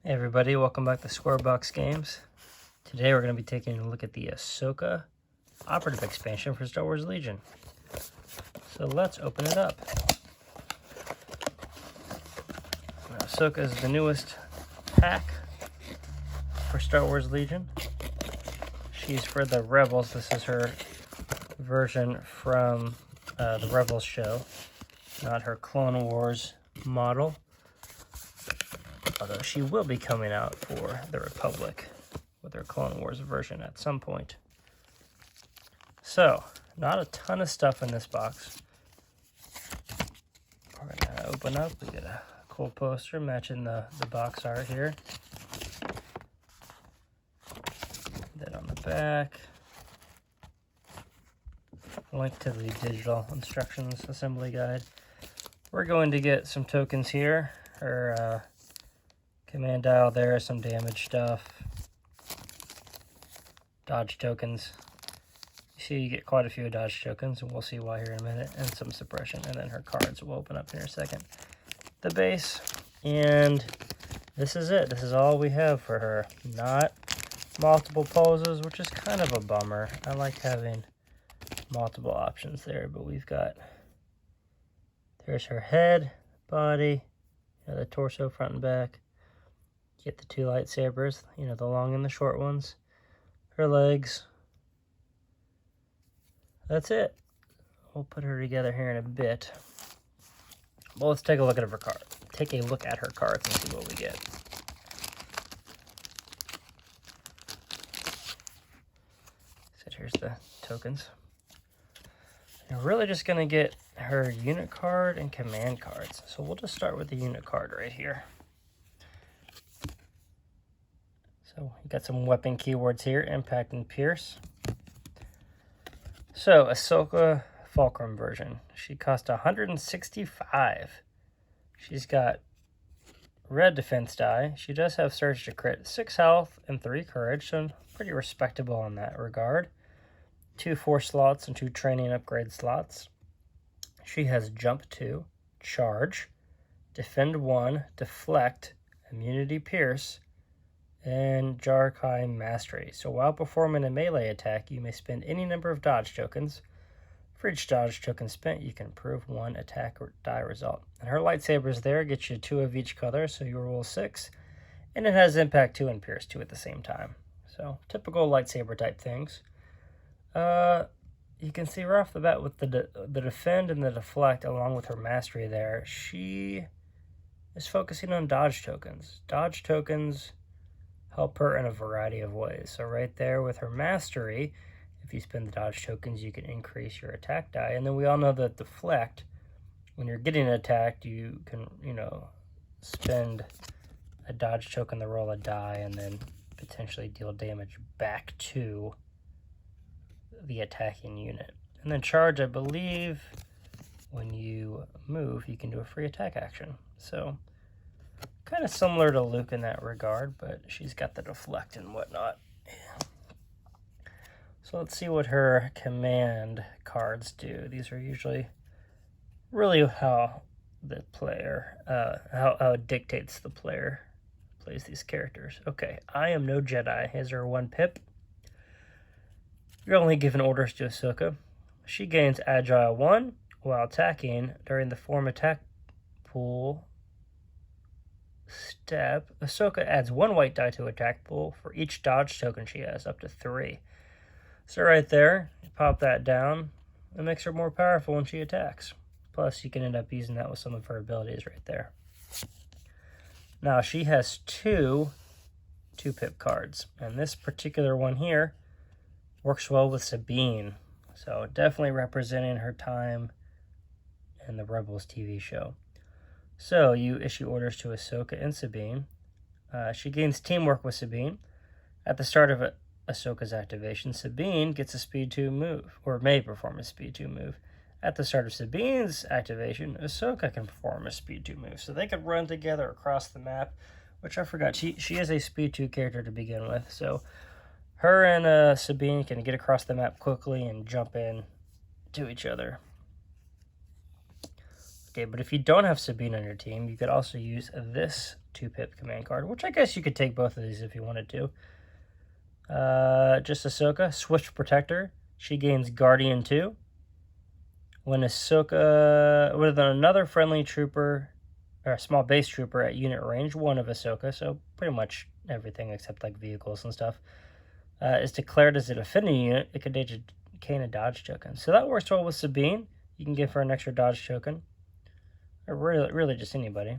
Hey everybody, welcome back to Squarebox Games. Today we're going to be taking a look at the Ahsoka Operative expansion for Star Wars Legion. So let's open it up. Now, Ahsoka is the newest pack for Star Wars Legion. She's for the Rebels. This is her version from the Rebels show, not her Clone Wars model. Although she will be coming out for the Republic with her Clone Wars version at some point. So, not a ton of stuff in this box. We're going to open up. We get a cool poster matching the box art here. Then on the back, link to the digital instructions assembly guide. We're going to get some tokens here. Her command dial there, some damage stuff, dodge tokens. You see you get quite a few dodge tokens, and we'll see why here in a minute, and some suppression, and then her cards will open up in a second. The base, and this is it. This is all we have for her. Not multiple poses, which is kind of a bummer. I like having multiple options there, but we've got, there's her head, body, the torso, front and back. Get the two lightsabers, the long and the short ones. Her legs. That's it. We'll put her together here in a bit. Well, let's take a look at her card. Take a look at her cards and see what we get. So here's the tokens. You're really just going to get her unit card and command cards. So we'll just start with the unit card right here. So you got some weapon keywords here, impact and pierce. So Ahsoka Fulcrum version. She cost 165. She's got red defense die. She does have surge to crit, 6 health and 3 courage, so pretty respectable in that regard. 2 force slots and 2 training upgrade slots. She has jump 2, charge, defend 1, deflect, immunity pierce, and Jarkai Mastery. So while performing a melee attack, you may spend any number of dodge tokens. For each dodge token spent, you can improve 1 attack or die result. And her lightsabers there get you 2 of each color, so you roll 6. And it has impact 2 and pierce 2 at the same time. So typical lightsaber type things. You can see right off the bat with the defend and the deflect along with her mastery there, she is focusing on dodge tokens. Dodge tokens help her in a variety of ways. So right there with her mastery, if you spend the dodge tokens, you can increase your attack die. And then we all know that deflect, when you're getting attacked, you can, spend a dodge token to roll a die and then potentially deal damage back to the attacking unit. And then charge, I believe, when you move, you can do a free attack action. So kind of similar to Luke in that regard, but she's got the deflect and whatnot. So let's see what her command cards do. These are usually really how the player, how it dictates the player plays these characters. Okay, I am no Jedi. Here's her 1 pip. You're only given orders to Ahsoka. She gains Agile 1 while attacking during the form attack pool step. Ahsoka adds 1 white die to attack pool for each dodge token she has, up to 3. So right there, you pop that down. It makes her more powerful when she attacks. Plus, you can end up using that with some of her abilities right there. Now, she has 2 2-pip cards. And this particular one here works well with Sabine. So definitely representing her time in the Rebels TV show. So you issue orders to Ahsoka and Sabine. She gains teamwork with Sabine. At the start of Ahsoka's activation, Sabine gets a speed 2 move, or may perform a speed 2 move. At the start of Sabine's activation, Ahsoka can perform a speed 2 move. So they could run together across the map, which I forgot. She is a speed 2 character to begin with. So her and Sabine can get across the map quickly and jump in to each other. Okay, but if you don't have Sabine on your team, you could also use this 2-pip command card, which I guess you could take both of these if you wanted to. Just Ahsoka, Swift Protector. She gains Guardian 2. When Ahsoka, with another friendly trooper, or a small base trooper at unit range 1 of Ahsoka, so pretty much everything except like vehicles and stuff, is declared as an affinity unit, it can gain a dodge token. So that works well with Sabine. You can give her an extra dodge token, or really just anybody.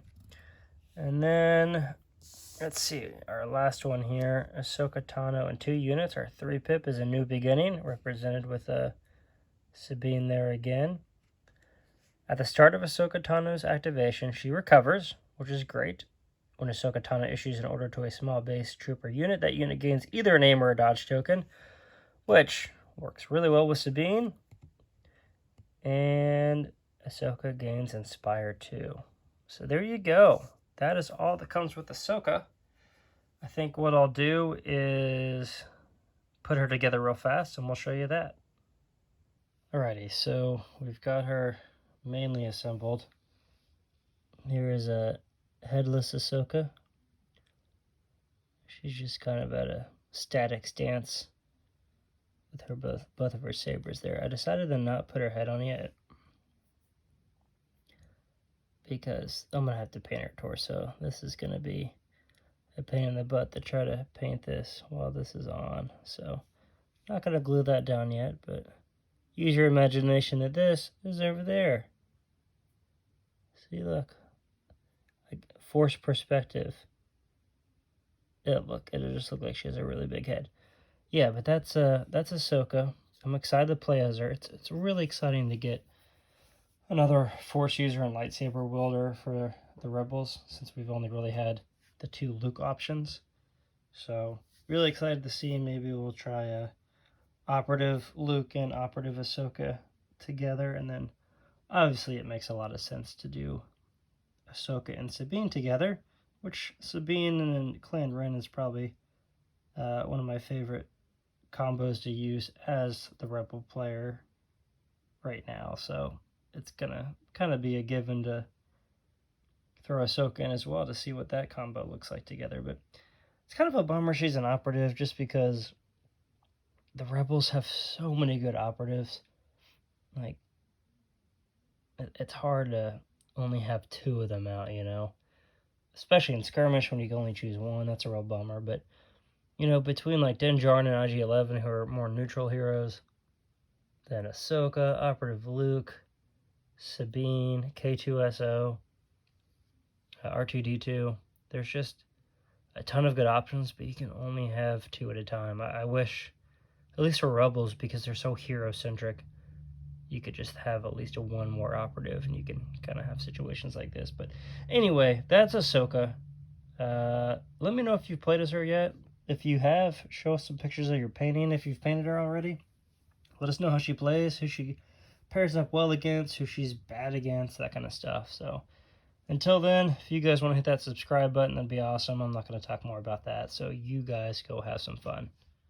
And then, let's see, our last one here, Ahsoka Tano in 2 units. Our 3-pip is a new beginning, represented with a Sabine there again. At the start of Ahsoka Tano's activation, she recovers, which is great. When Ahsoka Tano issues an order to a small base trooper unit, that unit gains either an aim or a dodge token, which works really well with Sabine. And Ahsoka gains Inspire 2. So there you go. That is all that comes with Ahsoka. I think what I'll do is put her together real fast, and we'll show you that. Alrighty, so we've got her mainly assembled. Here is a headless Ahsoka. She's just kind of at a static stance with her both of her sabers there. I decided to not put her head on yet because I'm gonna have to paint her torso. This is gonna be a pain in the butt to try to paint this while this is on. So not gonna glue that down yet, but use your imagination that this is over there. See, look, like forced perspective. It'll just look like she has a really big head. Yeah, but that's Ahsoka. I'm excited to play as her. It's really exciting to get another Force user and lightsaber wielder for the Rebels, since we've only really had the 2 Luke options. So really excited to see. Maybe we'll try a Operative Luke and Operative Ahsoka together, and then obviously it makes a lot of sense to do Ahsoka and Sabine together, which Sabine and Clan Ren is probably one of my favorite combos to use as the Rebel player right now. So it's gonna kind of be a given to throw Ahsoka in as well to see what that combo looks like together. But it's kind of a bummer she's an operative, just because the Rebels have so many good operatives. Like, it's hard to only have 2 of them out, you know? Especially in skirmish when you can only choose 1. That's a real bummer. But, you know, between like Din Djarin and IG-11, who are more neutral heroes, then Ahsoka, Operative Luke, Sabine, K2SO, R2D2. There's just a ton of good options, but you can only have 2 at a time. I wish, at least for Rebels, because they're so hero-centric, you could just have at least 1 more operative, and you can kind of have situations like this. But anyway, that's Ahsoka. Let me know if you've played as her yet. If you have, show us some pictures of your painting if you've painted her already. Let us know how she plays, who she pairs up well against, who she's bad against, that kind of stuff. So until then, if you guys want to hit that subscribe button, that'd be awesome. I'm not going to talk more about that, so you guys go have some fun.